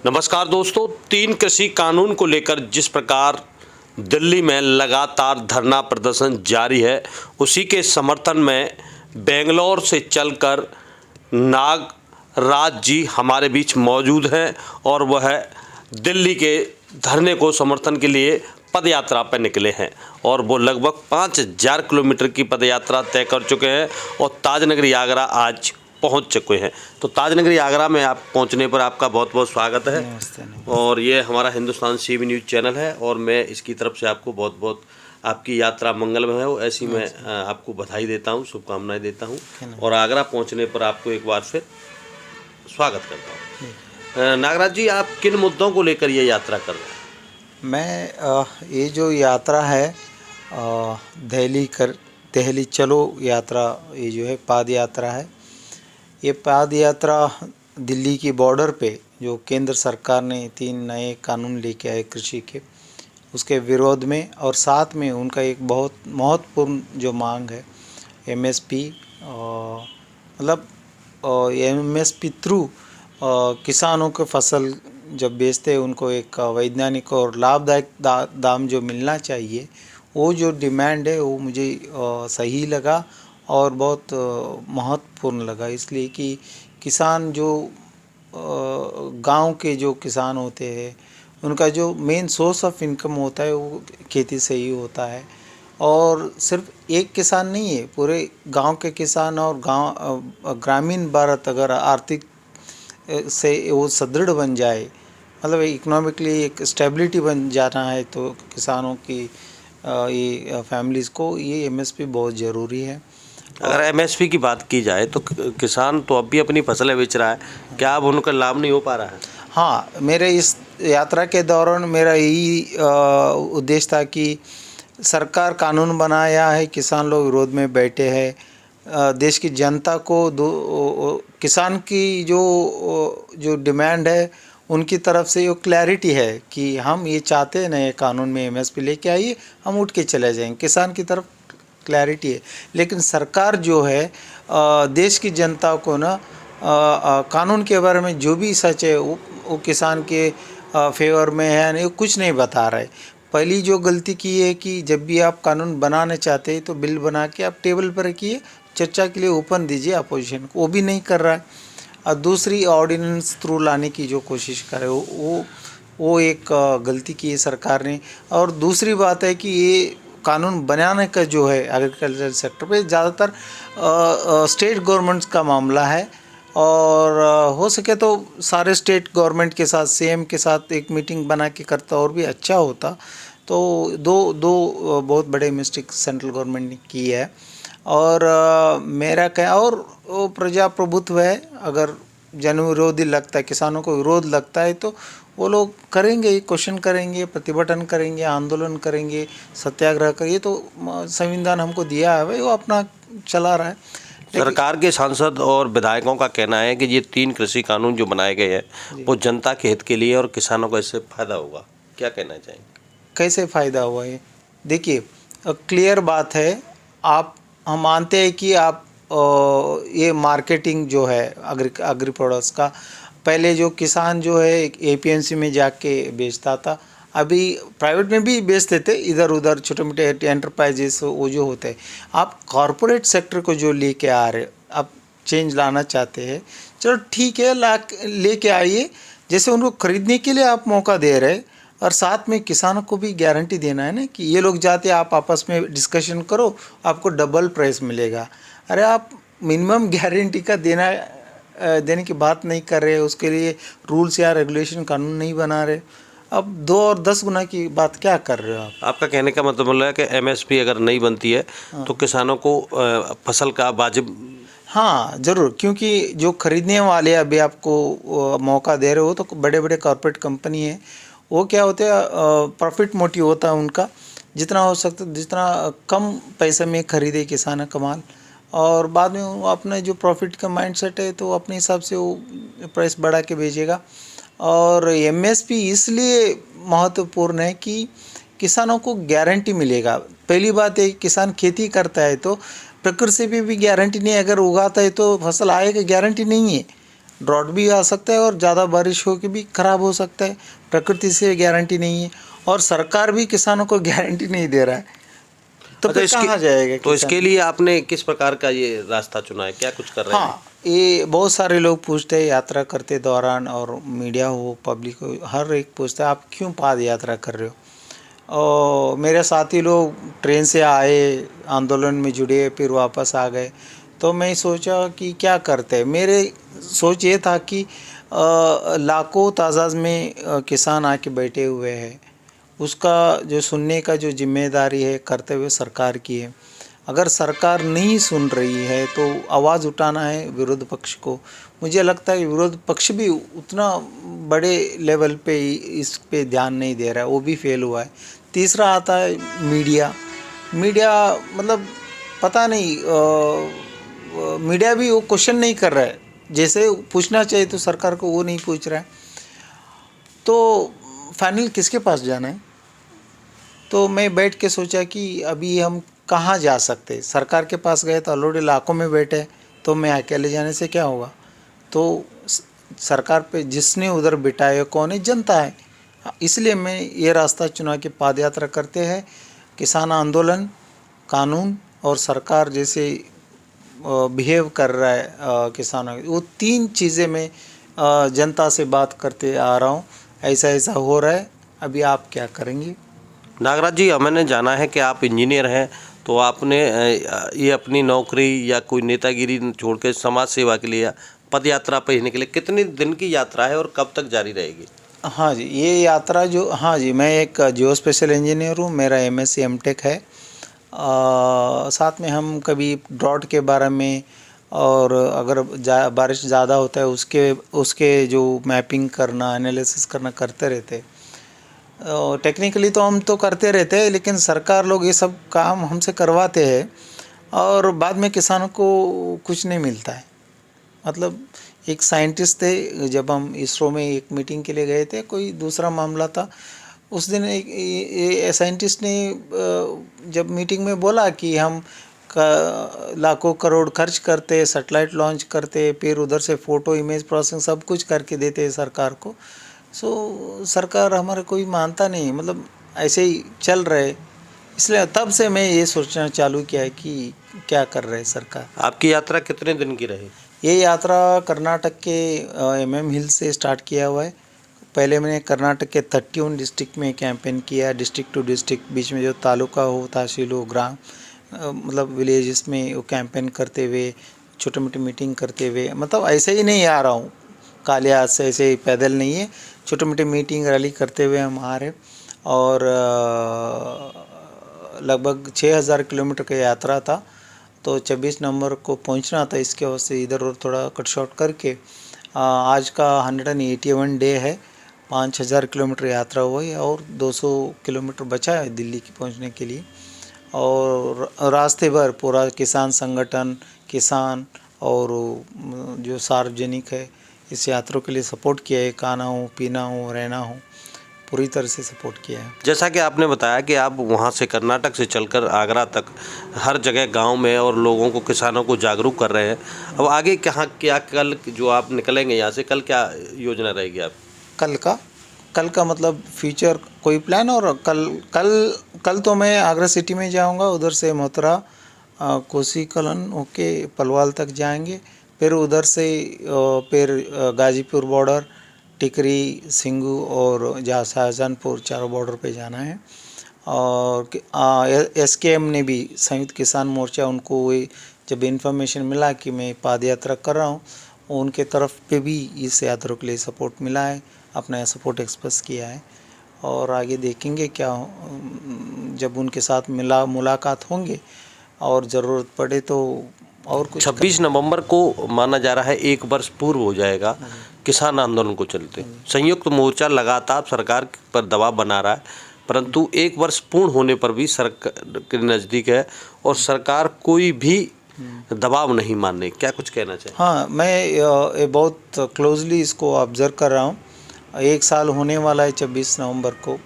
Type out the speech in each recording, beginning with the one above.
नमस्कार दोस्तों, 3 कृषि कानून को लेकर जिस प्रकार दिल्ली में लगातार धरना प्रदर्शन जारी है, उसी के समर्थन में बेंगलोर से चलकर नागराज जी हमारे बीच मौजूद हैं और वह दिल्ली के धरने को समर्थन के लिए पदयात्रा पर निकले हैं और वो लगभग 5000 किलोमीटर की पदयात्रा तय कर चुके हैं और ताजनगरी आगरा आज पहुंच चुके हैं। तो ताजनगरी आगरा में आप पहुंचने पर आपका बहुत बहुत स्वागत है। नमस्ते। और ये हमारा हिंदुस्तान सीबी न्यूज़ चैनल है और मैं इसकी तरफ से आपको बहुत बहुत आपकी यात्रा मंगलमय हो ऐसी मैं आपको बधाई देता हूँ, शुभकामनाएं देता हूँ और आगरा पहुँचने पर आपको एक बार फिर स्वागत करता हूँ। नागराज जी, आप किन मुद्दों को लेकर ये यात्रा कर रहे हैं? मैं ये जो यात्रा है दिल्ली चलो यात्रा, ये जो है पाद यात्रा है। ये पाद यात्रा दिल्ली की बॉर्डर पे जो केंद्र सरकार ने 3 नए कानून लेके आए कृषि के, उसके विरोध में और साथ में उनका एक बहुत महत्वपूर्ण जो मांग है एमएसपी, मतलब एमएसपी थ्रू किसानों के फसल जब बेचते हैं उनको एक वैज्ञानिक और लाभदायक दाम जो मिलना चाहिए, वो जो डिमांड है वो मुझे सही लगा और बहुत महत्वपूर्ण लगा। इसलिए कि किसान जो गांव के जो किसान होते हैं उनका जो मेन सोर्स ऑफ इनकम होता है वो खेती से ही होता है और सिर्फ एक किसान नहीं है, पूरे गांव के किसान और ग्रामीण भारत अगर आर्थिक से वो सुदृढ़ बन जाए, मतलब इकोनॉमिकली एक स्टेबिलिटी बन जाना है, तो किसानों की ये फैमिलीज़ को ये एमएसपी बहुत ज़रूरी है। अगर एमएसपी की बात की जाए तो किसान तो अब भी अपनी फसलें बेच रहा है, क्या अब उनका लाभ नहीं हो पा रहा है? हाँ, मेरे इस यात्रा के दौरान मेरा यही उद्देश्य था कि सरकार कानून बनाया है, किसान लोग विरोध में बैठे हैं, देश की जनता को किसान की जो डिमांड है उनकी तरफ से ये क्लैरिटी है कि हम ये चाहते हैं नए कानून में एमएसपी लेके आइए, हम उठ के चले जाएंगे, किसान की तरफ क्लैरिटी है। लेकिन सरकार जो है देश की जनता को ना कानून के बारे में जो भी सच है वो किसान के फेवर में है, नहीं कुछ नहीं बता रहे। पहली जो गलती की है कि जब भी आप कानून बनाना चाहते हैं तो बिल बना के आप टेबल पर रखिए, चर्चा के लिए ओपन दीजिए अपोजिशन को, वो भी नहीं कर रहा है। और दूसरी ऑर्डिनेंस थ्रू लाने की जो कोशिश करे वो एक गलती की है सरकार ने। और दूसरी बात है कि ये कानून बनाने का जो है एग्रीकल्चर सेक्टर पे ज़्यादातर स्टेट गवर्नमेंट्स का मामला है और हो सके तो सारे स्टेट गवर्नमेंट के साथ सीएम के साथ एक मीटिंग बना के करता और भी अच्छा होता। तो दो बहुत बड़े मिस्टेक सेंट्रल गवर्नमेंट ने की है और मेरा क्या और वो प्रजाप्रभुत्व है, अगर जन विरोधी लगता है, किसानों को विरोध लगता है तो वो लोग करेंगे, क्वेश्चन करेंगे, प्रतिभटन करेंगे, आंदोलन करेंगे, सत्याग्रह करेंगे। तो संविधान हमको दिया है भाई, वो अपना चला रहा है। सरकार के सांसद और विधायकों का कहना है कि ये 3 कृषि कानून जो बनाए गए हैं वो जनता के हित के लिए और किसानों को इससे फायदा होगा, क्या कहना चाहेंगे? कैसे फ़ायदा हुआ है? देखिए, क्लियर बात है, हम मानते हैं कि आप ये मार्केटिंग जो है एग्री प्रोडक्ट्स का, पहले जो किसान जो है एपीएमसी में जाके बेचता था, अभी प्राइवेट में भी बेचते थे, इधर उधर छोटे मोटे एंटरप्राइजेस वो जो होते हैं। आप कॉरपोरेट सेक्टर को जो लेके आ रहे, आप चेंज लाना चाहते हैं, चलो ठीक है, लेके आइए। जैसे उनको खरीदने के लिए आप मौका दे रहे और साथ में किसानों को भी गारंटी देना है ना कि ये लोग जाते आप आपस में डिस्कशन करो, आपको डबल प्राइस मिलेगा। अरे आप मिनिमम गारंटी का देने की बात नहीं कर रहे, उसके लिए रूल्स या रेगुलेशन कानून नहीं बना रहे, अब 2 और 10 गुना की बात क्या कर रहे हो आप? आपका कहने का मतलब है कि एमएसपी अगर नहीं बनती है तो किसानों को फसल का वाजिब, हाँ ज़रूर, क्योंकि जो खरीदने वाले अभी आपको मौका दे रहे हो तो बड़े बड़े कॉर्पोरेट कंपनी है, वो क्या होते हैं प्रॉफिट मोटिव होता है उनका, जितना हो सकता जितना कम पैसे में खरीदे किसान का माल और बाद में वो अपने जो प्रॉफिट का माइंडसेट है तो अपने हिसाब से वो प्राइस बढ़ा के भेजेगा। और एमएसपी इसलिए महत्वपूर्ण है कि किसानों को गारंटी मिलेगा। पहली बात है, किसान खेती करता है तो प्रकृति से भी गारंटी नहीं है, अगर उगाता है तो फसल आएगा गारंटी नहीं है। ड्रॉट भी आ सकता है और ज़्यादा बारिश हो के भी खराब हो सकता है। प्रकृति से गारंटी नहीं है और सरकार भी किसानों को गारंटी नहीं दे रहा है, तो अच्छा, फिर कहाँ जाएगा तो किसान? इसके लिए आपने किस प्रकार का ये रास्ता चुना है, क्या कुछ कर रहे हैं? हाँ, ये बहुत सारे लोग पूछते हैं यात्रा करते दौरान, और मीडिया हो, पब्लिक हो, हर एक पूछता है आप क्यों पाद यात्रा कर रहे हो। और मेरे साथी लोग ट्रेन से आए, आंदोलन में जुड़े, फिर वापस आ गए। तो मैं सोचा कि क्या करते हैं। मेरे सोच ये था कि लाखों तादाद में किसान आके बैठे हुए हैं, उसका जो सुनने का जो जिम्मेदारी है, कर्तव्य सरकार की है। अगर सरकार नहीं सुन रही है तो आवाज़ उठाना है विरोध पक्ष को। मुझे लगता है विरोध पक्ष भी उतना बड़े लेवल पे इस पे ध्यान नहीं दे रहा है, वो भी फेल हुआ है। तीसरा आता है मीडिया। मीडिया मतलब पता नहीं, मीडिया भी वो क्वेश्चन नहीं कर रहा है, जैसे पूछना चाहिए तो सरकार को वो नहीं पूछ रहा है। तो फाइनल किसके पास जाना है? तो मैं बैठ के सोचा कि अभी हम कहाँ जा सकते। सरकार के पास गए तो ऑलरेडी लाखों में बैठे, तो मैं अकेले जाने से क्या होगा। तो सरकार पे जिसने उधर बिठाया कौन है? जनता है। इसलिए मैं ये रास्ता चुना कि पाद यात्रा करते हैं। किसान आंदोलन, कानून और सरकार जैसे बिहेव कर रहा है किसानों, वो तीन चीज़ें मैं जनता से बात करते आ रहा हूँ। ऐसा ऐसा हो रहा है, अभी आप क्या करेंगे? नागराज जी, मैंने जाना है कि आप इंजीनियर हैं, तो आपने ये अपनी नौकरी या कोई नेतागिरी छोड़ के समाज सेवा के लिए पद यात्रा पर हिंदने के लिए कितने दिन की यात्रा है और कब तक जारी रहेगी? हाँ जी, ये यात्रा जो, हाँ जी, मैं एक जियो स्पेशल इंजीनियर हूँ, मेरा MSc M.Tech है। साथ में हम कभी ड्रॉट के बारे में, और अगर बारिश ज़्यादा होता है उसके जो मैपिंग करना, एनालिसिस करना करते रहते। टेक्निकली तो हम तो करते रहते हैं, लेकिन सरकार लोग ये सब काम हमसे करवाते हैं और बाद में किसानों को कुछ नहीं मिलता है। मतलब एक साइंटिस्ट थे, जब हम इसरो में एक मीटिंग के लिए गए थे, कोई दूसरा मामला था, उस दिन एक साइंटिस्ट ने जब मीटिंग में बोला कि हम लाखों करोड़ खर्च करते, सैटेलाइट लॉन्च करते, फिर उधर से फ़ोटो इमेज प्रोसेसिंग सब कुछ करके देते हैं सरकार को। सो सरकार हमारा कोई मानता नहीं, मतलब ऐसे ही चल रहे। इसलिए तब से मैं ये सोचना चालू किया है कि क्या कर रहे सरकार। आपकी यात्रा कितने दिन की रही? ये यात्रा कर्नाटक के MM हिल से स्टार्ट किया हुआ है। पहले मैंने कर्नाटक के 31 डिस्ट्रिक्ट में कैंपेन किया, डिस्ट्रिक्ट टू डिस्ट्रिक्ट, बीच में जो तालुका हो, तहसील हो, ग्राम, मतलब विलेजेस में वो कैंपेन करते हुए, छोटी मोटी मीटिंग करते हुए, मतलब ऐसे ही नहीं आ रहा हूँ काले हाथ से, ऐसे ही पैदल नहीं है, छोटी मोटी मीटिंग रैली करते हुए हम आ रहे। और लगभग 6000 किलोमीटर की यात्रा था, तो 26 नवंबर को पहुंचना था। इसके वजह से इधर और थोड़ा कट शॉर्ट करके आज का 181 डे है, 5000 किलोमीटर यात्रा हुई और 200 किलोमीटर बचा है दिल्ली की पहुंचने के लिए। और रास्ते भर पूरा किसान संगठन, किसान और जो सार्वजनिक है इस यात्रा के लिए सपोर्ट किया है। खाना हो, पीना हो, रहना हो, पूरी तरह से सपोर्ट किया है। जैसा कि आपने बताया कि आप वहाँ से कर्नाटक से चलकर आगरा तक हर जगह गांव में और लोगों को, किसानों को जागरूक कर रहे हैं। अब आगे कहाँ क्या, कल जो आप निकलेंगे यहाँ से, कल क्या योजना रहेगी आप? कल का मतलब फ्यूचर कोई प्लान? और कल तो मैं आगरा सिटी में जाऊंगा, उधर से मथुरा, कोसी कलन होके पलवाल तक जाएंगे, फिर उधर से फिर गाजीपुर बॉर्डर, टिकरी, सिंगू और जहाँ शाहजहानपुर, चारों बॉर्डर पे जाना है। और SKM ने भी, संयुक्त किसान मोर्चा, उनको जब इन्फॉर्मेशन मिला कि मैं पाद यात्रा कर रहा हूँ, उनके तरफ पे भी इस यात्रा के लिए सपोर्ट मिला है, अपना सपोर्ट एक्सप्रेस किया है। और आगे देखेंगे क्या, जब उनके साथ मुलाकात होंगे और ज़रूरत पड़े तो और कुछ। 26 नवंबर को माना जा रहा है 1 वर्ष पूर्व हो जाएगा किसान आंदोलन को चलते। संयुक्त मोर्चा लगातार सरकार पर दबाव बना रहा है, परंतु 1 वर्ष पूर्ण होने पर भी सरकार के नज़दीक है और सरकार कोई भी दबाव नहीं मानने। क्या कुछ कहना चाहिए? हाँ, मैं ये बहुत क्लोजली इसको ऑब्ज़र्व कर रहा हूँ। 1 साल होने वाला है 26 नवंबर को।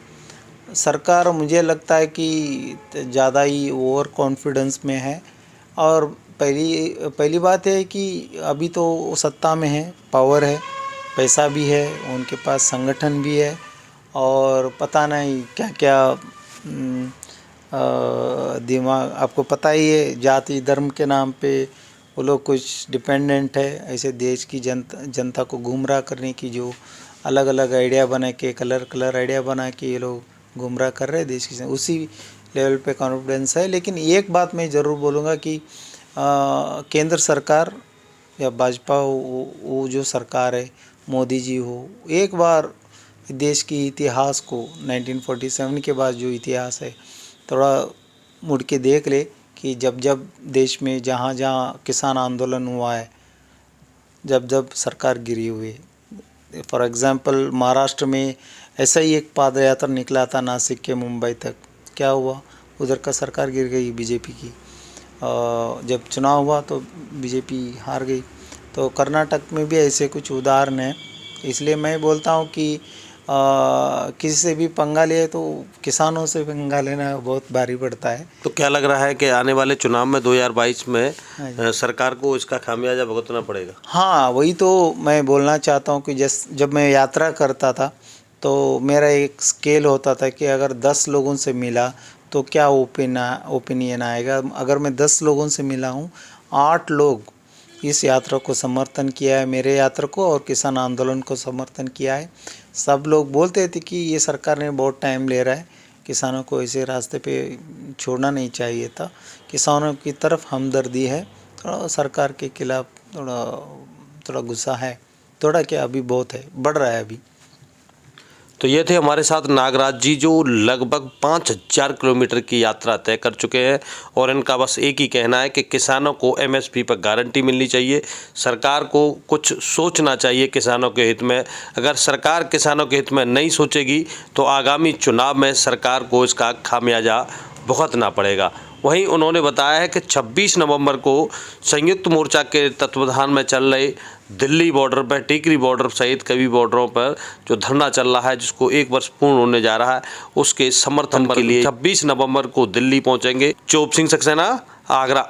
सरकार मुझे लगता है कि ज़्यादा ही ओवर कॉन्फिडेंस में है और पहली बात है कि अभी तो वो सत्ता में है, पावर है, पैसा भी है, उनके पास संगठन भी है और पता नहीं क्या क्या दिमाग, आपको पता ही है, जाति धर्म के नाम पे वो लोग कुछ डिपेंडेंट है। ऐसे देश की जनता को गुमराह करने की जो अलग अलग आइडिया बना के, कलर आइडिया बना के ये लोग गुमराह कर रहे हैं देश की, उसी लेवल पे कॉन्फिडेंस है। लेकिन एक बात मैं ज़रूर बोलूँगा कि केंद्र सरकार या भाजपा वो जो सरकार है, मोदी जी हो, एक बार देश की इतिहास को 1947 के बाद जो इतिहास है थोड़ा मुड़ के देख ले कि जब जब देश में जहाँ जहाँ किसान आंदोलन हुआ है, जब जब सरकार गिरी हुई है। फॉर एग्ज़ाम्पल महाराष्ट्र में ऐसा ही एक पाद यात्रा निकला था नासिक के मुंबई तक, क्या हुआ, उधर का सरकार गिर गई बीजेपी की। जब चुनाव हुआ तो बीजेपी हार गई। तो कर्नाटक में भी ऐसे कुछ उदाहरण हैं। इसलिए मैं बोलता हूँ कि किसी से भी पंगा ले तो किसानों से पंगा लेना बहुत भारी पड़ता है। तो क्या लग रहा है कि आने वाले चुनाव में 2022 में सरकार को इसका खामियाजा भुगतना पड़ेगा? हाँ, वही तो मैं बोलना चाहता हूँ कि जब मैं यात्रा करता था तो मेरा एक स्केल होता था कि अगर 10 लोगों से मिला तो क्या ओपिनियन आएगा। अगर मैं 10 लोगों से मिला हूँ, 8 लोग इस यात्रा को समर्थन किया है, मेरे यात्रा को, और किसान आंदोलन को समर्थन किया है। सब लोग बोलते थे कि ये सरकार ने बहुत टाइम ले रहा है, किसानों को ऐसे रास्ते पे छोड़ना नहीं चाहिए था। किसानों की तरफ हमदर्दी है, थोड़ा सरकार के खिलाफ थोड़ा गुस्सा है, थोड़ा क्या अभी बहुत है, बढ़ रहा है अभी। तो ये थे हमारे साथ नागराज जी, जो लगभग 5000 किलोमीटर की यात्रा तय कर चुके हैं और इनका बस एक ही कहना है कि किसानों को एमएसपी पर गारंटी मिलनी चाहिए। सरकार को कुछ सोचना चाहिए किसानों के हित में। अगर सरकार किसानों के हित में नहीं सोचेगी तो आगामी चुनाव में सरकार को इसका खामियाजा भुगतना पड़ेगा। वहीं उन्होंने बताया है कि 26 नवंबर को संयुक्त मोर्चा के तत्वाधान में चल रहे दिल्ली बॉर्डर पर, टिकरी बॉर्डर सहित कई बॉर्डरों पर जो धरना चल रहा है, जिसको 1 वर्ष पूर्ण होने जा रहा है, उसके समर्थन के लिए 26 नवंबर को दिल्ली पहुंचेंगे। चोप सिंह सक्सेना, आगरा।